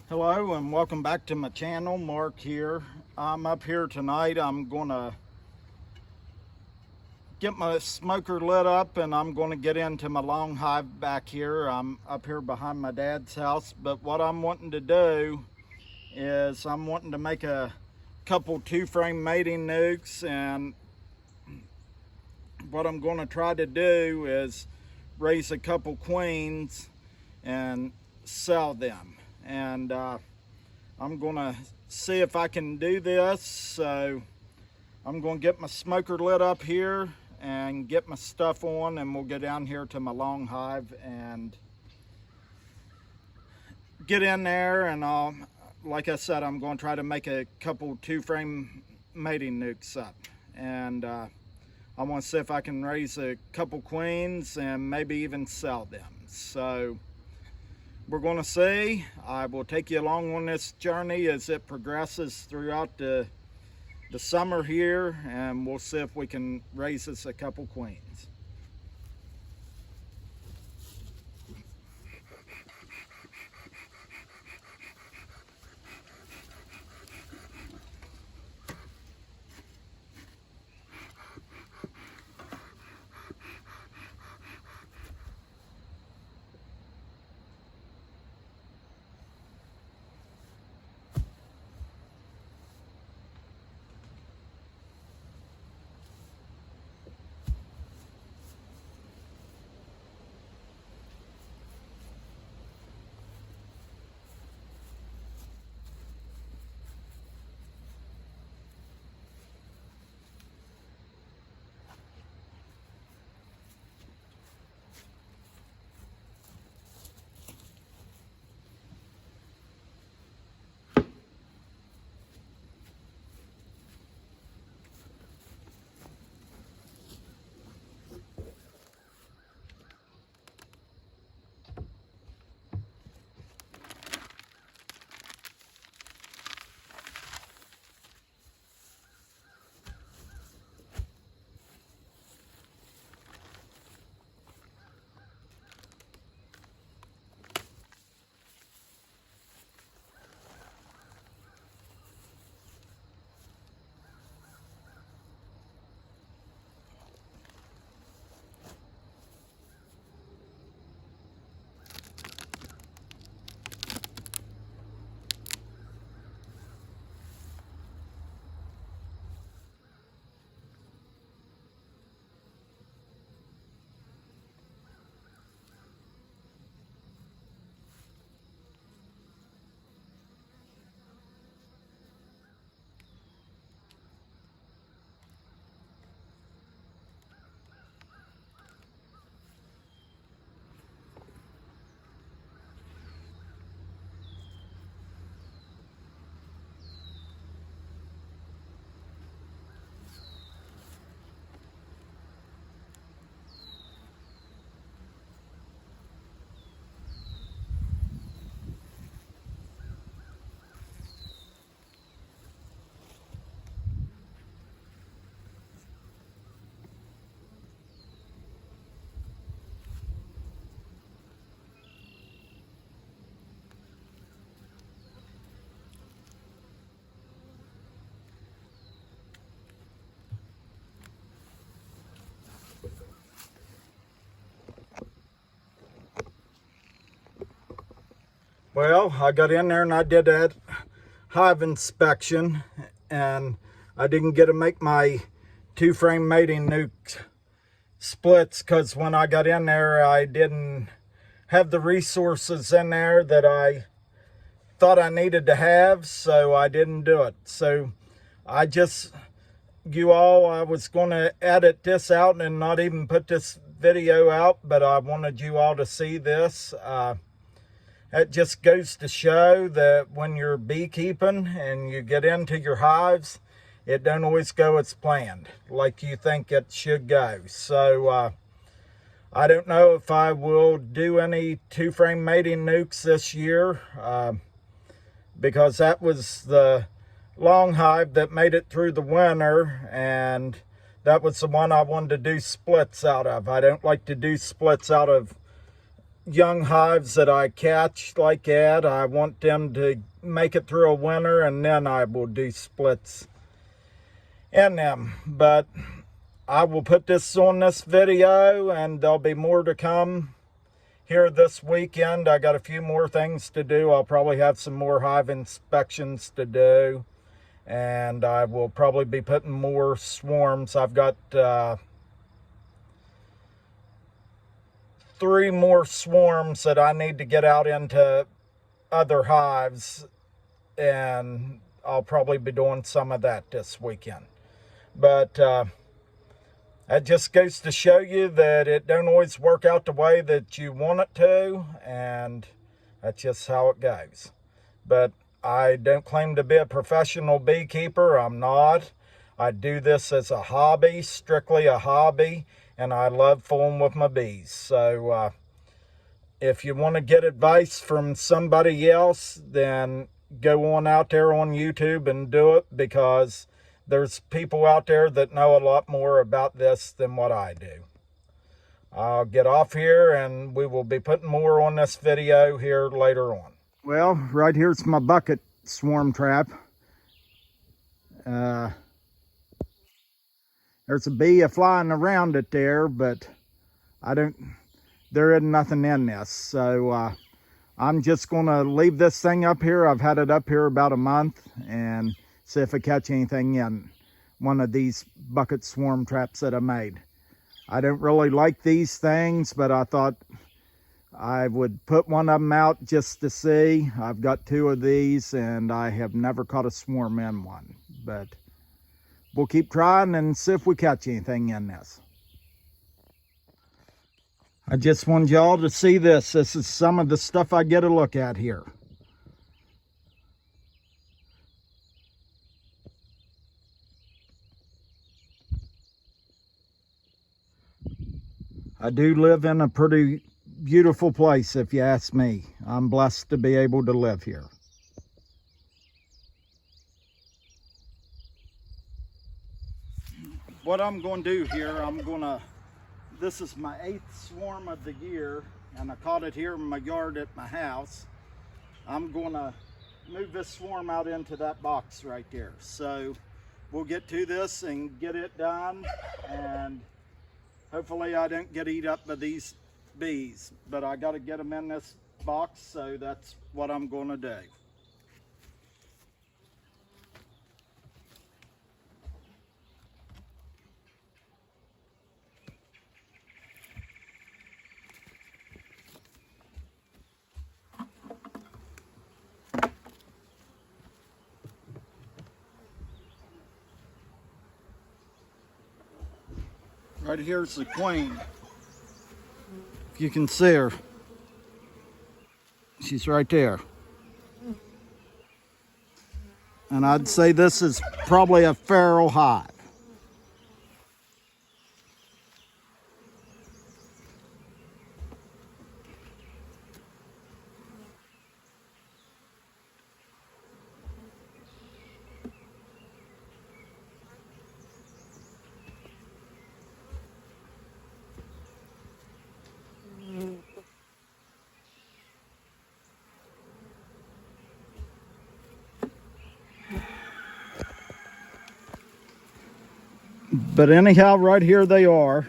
Hello and welcome back to my channel. Mark here. I'm up here tonight. I'm gonna get my smoker lit up and I'm gonna get into my long hive back here. I'm up here behind my dad's house, but what I'm wanting to do is I'm wanting to make a couple two-frame mating nukes, and what I'm gonna try to do is raise a couple queens and sell them. And I'm gonna see if I can do this. So I'm gonna get my smoker lit up here and get my stuff on, and we'll go down here to my long hive and get in there. And like I said, I'm gonna try to make a couple two-frame mating nukes up, and I want to see if I can raise a couple queens and maybe even sell them. So we're going to see. I will take you along on this journey as it progresses throughout the summer here, and we'll see if we can raise us a couple queens. Well, I got in there and I did that hive inspection, and I didn't get to make my two-frame mating nuke splits because when I got in there I didn't have the resources in there that I thought I needed to have, so I didn't do it. So I was going to edit this out and not even put this video out, but I wanted you all to see this. It just goes to show that when you're beekeeping and you get into your hives, it don't always go as planned, like you think it should go. So I don't know if I will do any two-frame mating nukes this year, because that was the long hive that made it through the winter, and that was the one I wanted to do splits out of. I don't like to do splits out of young hives that I catch like that, I want them to make it through a winter, and then I will do splits in them. But I will put this on this video, and there'll be more to come here this weekend. I got a few more things to do. I'll probably have some more hive inspections to do, and I will probably be putting more swarms. I've got 3 more swarms that I need to get out into other hives, and I'll probably be doing some of that this weekend. But that just goes to show you that it don't always work out the way that you want it to, and that's just how it goes. But I don't claim to be a professional beekeeper. I'm not. I do this as a hobby, strictly a hobby, and I love fooling with my bees. So if you want to get advice from somebody else, then go on out there on YouTube and do it, because there's people out there that know a lot more about this than what I do. I'll get off here, and we will be putting more on this video here later on. Well, right here's my bucket swarm trap. There's a bee flying around it there, but there isn't nothing in this. So I'm just gonna leave this thing up here. I've had it up here about a month, and see if I catch anything in one of these bucket swarm traps that I made. I don't really like these things, but I thought I would put one of them out just to see. I've got 2 of these, and I have never caught a swarm in one, but we'll keep trying and see if we catch anything in this. I just wanted y'all to see this. This is some of the stuff I get a look at here. I do live in a pretty beautiful place, if you ask me. I'm blessed to be able to live here. What I'm going to do here, this is my 8th swarm of the year, and I caught it here in my yard at my house. I'm going to move this swarm out into that box right there. So we'll get to this and get it done, and hopefully I don't get eat up by these bees, but I got to get them in this box, so that's what I'm going to do. Right here's the queen. If you can see her, she's right there. And I'd say this is probably a feral hive. But anyhow, right here they are.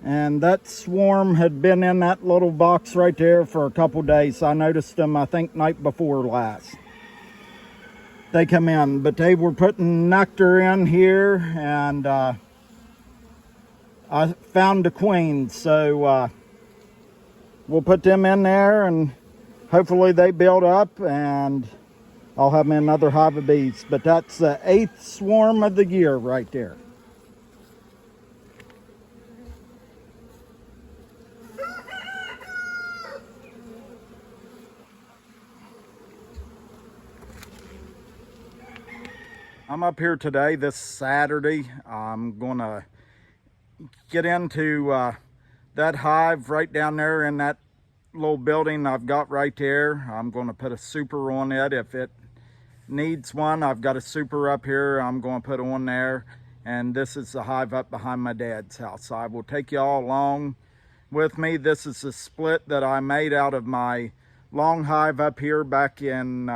And that swarm had been in that little box right there for a couple days. I noticed them, I think, night before last. They come in, but they were putting nectar in here, and I found the queen. So we'll put them in there, and hopefully they build up, and I'll have me another hive of bees. But that's the 8th swarm of the year right there. I'm up here today, this Saturday. I'm gonna get into that hive right down there in that little building I've got right there. I'm gonna put a super on it. If it needs one, I've got a super up here I'm gonna put on there. And this is the hive up behind my dad's house. So I will take you all along with me. This is a split that I made out of my long hive up here back in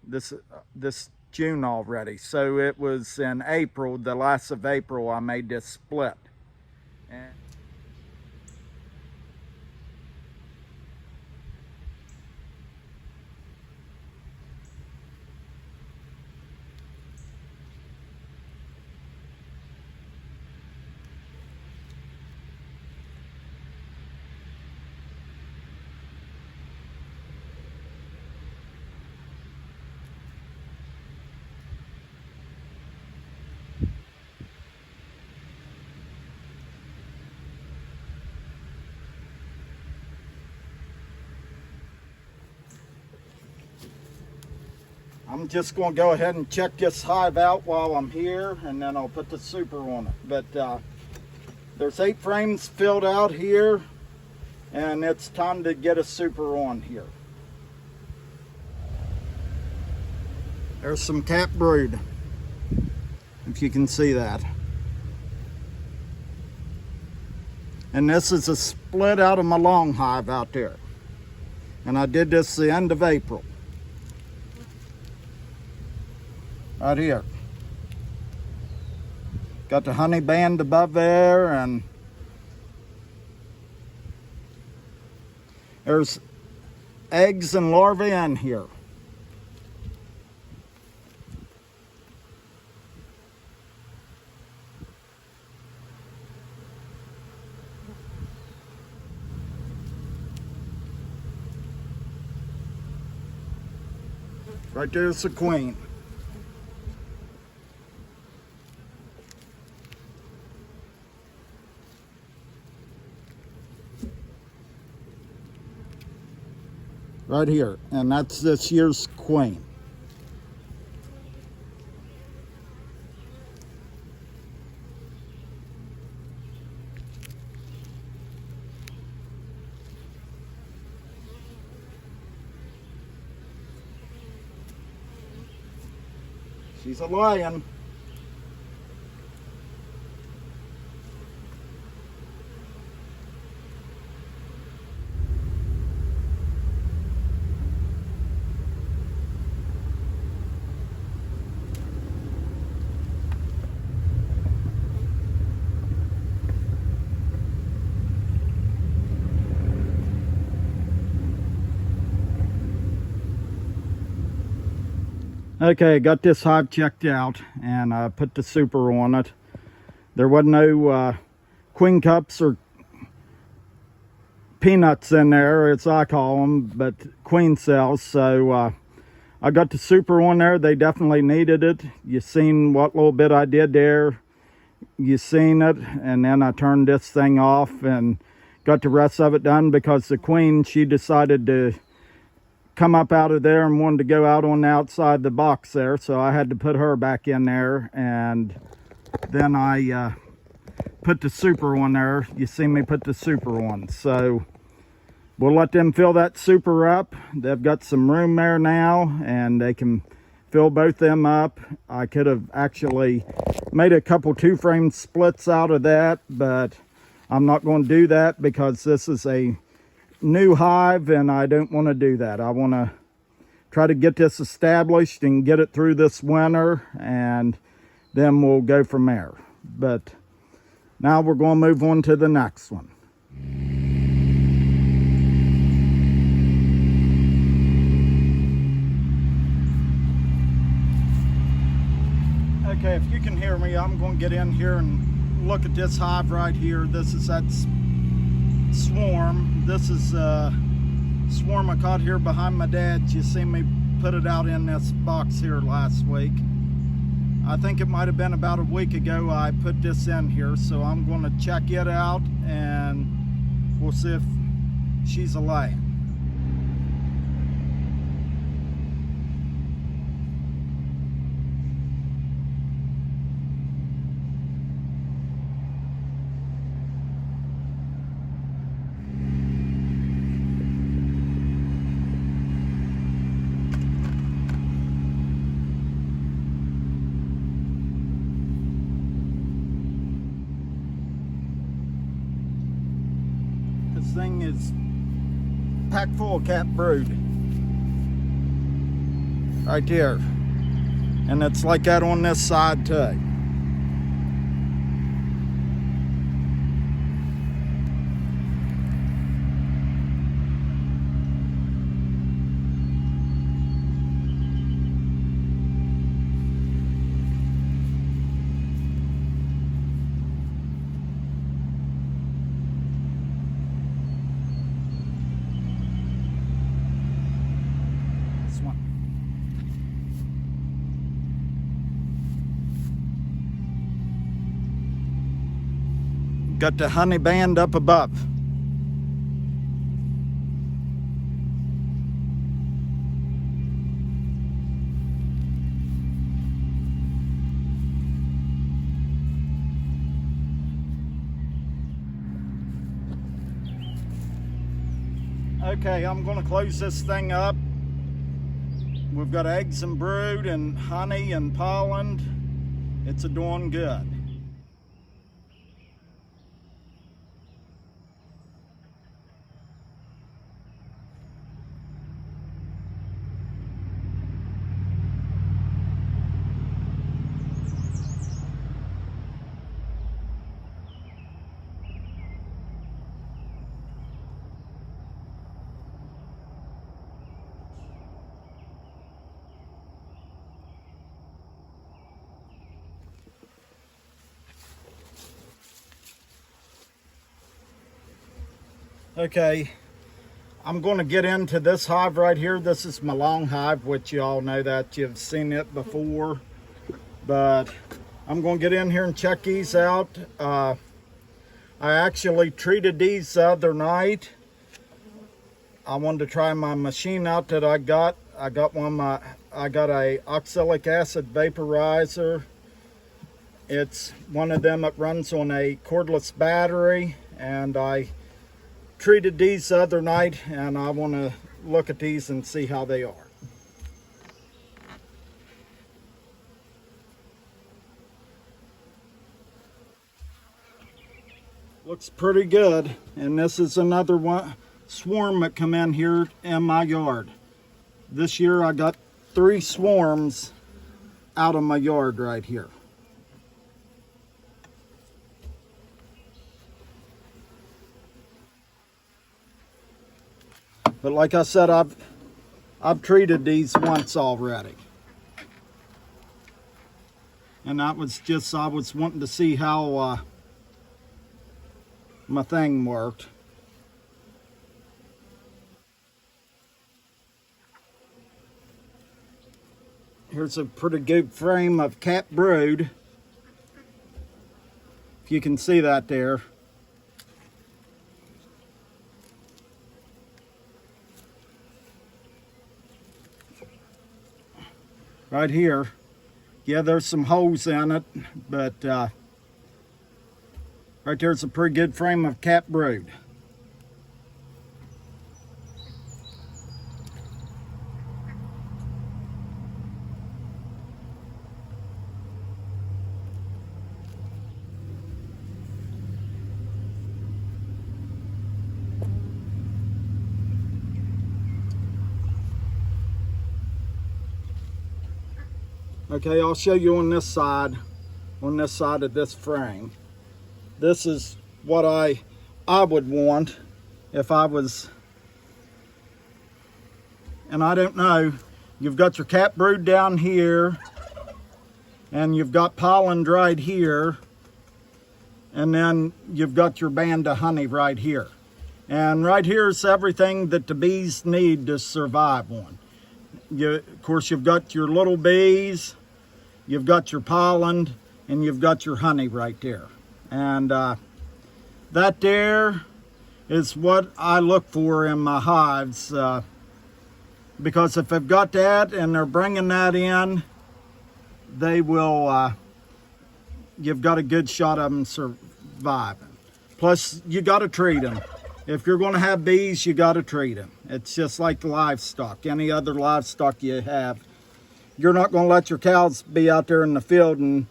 this June already. So it was in April, the last of April, I made this split. And I'm just going to go ahead and check this hive out while I'm here, and then I'll put the super on it. But there's 8 frames filled out here, and it's time to get a super on here. There's some cap brood, if you can see that. And this is a split out of my long hive out there. And I did this the end of April. Right here. Got the honey band above there, and there's eggs and larvae in here. Right there's the queen. Right here, and that's this year's queen. She's a lion. Okay, got this hive checked out, and I put the super on it. There wasn't no queen cups or peanuts in there, as I call them, but queen cells. So I got the super on there. They definitely needed it. You seen what little bit I did there. You seen it, and then I turned this thing off and got the rest of it done, because the queen, she decided to come up out of there and wanted to go out on the outside the box there, so I had to put her back in there. And then I put the super on there. You see me put the super on, so we'll let them fill that super up. They've got some room there now, and they can fill both them up. I could have actually made a couple 2-frame splits out of that, but I'm not going to do that because this is a new hive and I don't want to do that. I want to try to get this established and get it through this winter, and then we'll go from there. But now we're going to move on to the next one. Okay, if you can hear me, I'm going to get in here and look at this hive right here. This is that swarm. This is a swarm I caught here behind my dad's. You see me put it out in this box here last week. I think it might have been about a week ago I put this in here, so I'm going to check it out and we'll see if she's a laying. thing is packed full of cat brood. Right there. And it's like that on this side too. Got the honey band up above. Okay, I'm going to close this thing up. We've got eggs and brood and honey and pollen. It's a doing good. Okay, I'm going to get into this hive right here. This is my long hive, which you all know that you've seen it before. But I'm going to get in here and check these out. I actually treated these the other night. I wanted to try my machine out that I got. I got a oxalic acid vaporizer. It's one of them that runs on a cordless battery, and I treated these the other night, and I want to look at these and see how they are. Looks pretty good, and this is another one swarm that come in here in my yard. This year I got 3 swarms out of my yard right here. But like I said, I've treated these once already. And that was just, I was wanting to see how my thing worked. Here's a pretty good frame of cat brood. If you can see that there. Right here. Yeah, there's some holes in it, but right there's a pretty good frame of cat brood. Okay, I'll show you on this side of this frame. This is what I would want if I was, and I don't know, you've got your cat brood down here, and you've got pollen right here, and then you've got your band of honey right here. And right here is everything that the bees need to survive on. Of course, you've got your little bees, you've got your pollen, and you've got your honey right there. And that there is what I look for in my hives, because if they've got that and they're bringing that in, they will, you've got a good shot of them surviving. Plus, you got to treat them. If you're going to have bees, you got to treat them. It's just like livestock, any other livestock you have. You're not going to let your cows be out there in the field and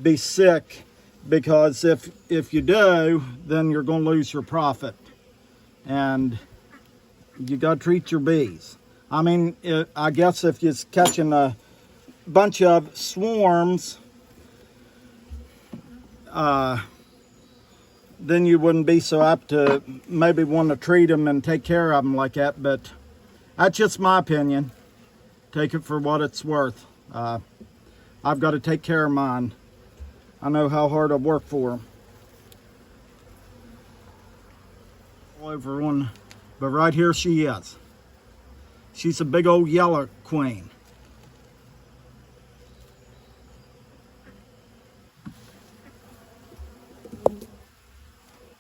be sick, because if you do, then you're going to lose your profit. and you got to treat your bees. I mean, I guess if you're catching a bunch of swarms, then you wouldn't be so apt to maybe want to treat them and take care of them like that. But that's just my opinion. Take it for what it's worth. I've got to take care of mine. I know how hard I work for them. All over one, but right here she is. She's a big old yellow queen.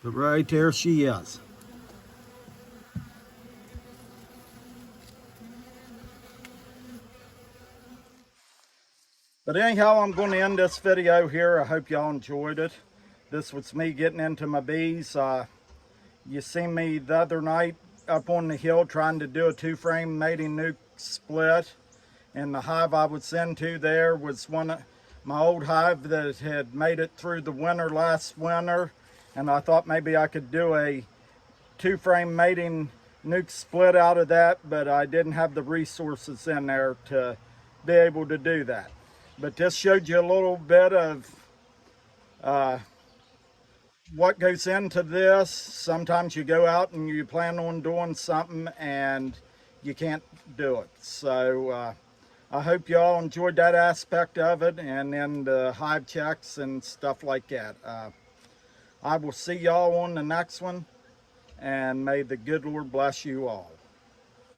But right there she is. But anyhow, I'm going to end this video here. I hope y'all enjoyed it. This was me getting into my bees. You seen me the other night up on the hill trying to do a 2-frame mating nuke split. And the hive I was into there was one of my old hive that had made it through the winter last winter. And I thought maybe I could do a 2-frame mating nuke split out of that, but I didn't have the resources in there to be able to do that. But this showed you a little bit of what goes into this. Sometimes you go out and you plan on doing something and you can't do it. So I hope y'all enjoyed that aspect of it, and then the hive checks and stuff like that. I will see y'all on the next one, and may the good Lord bless you all.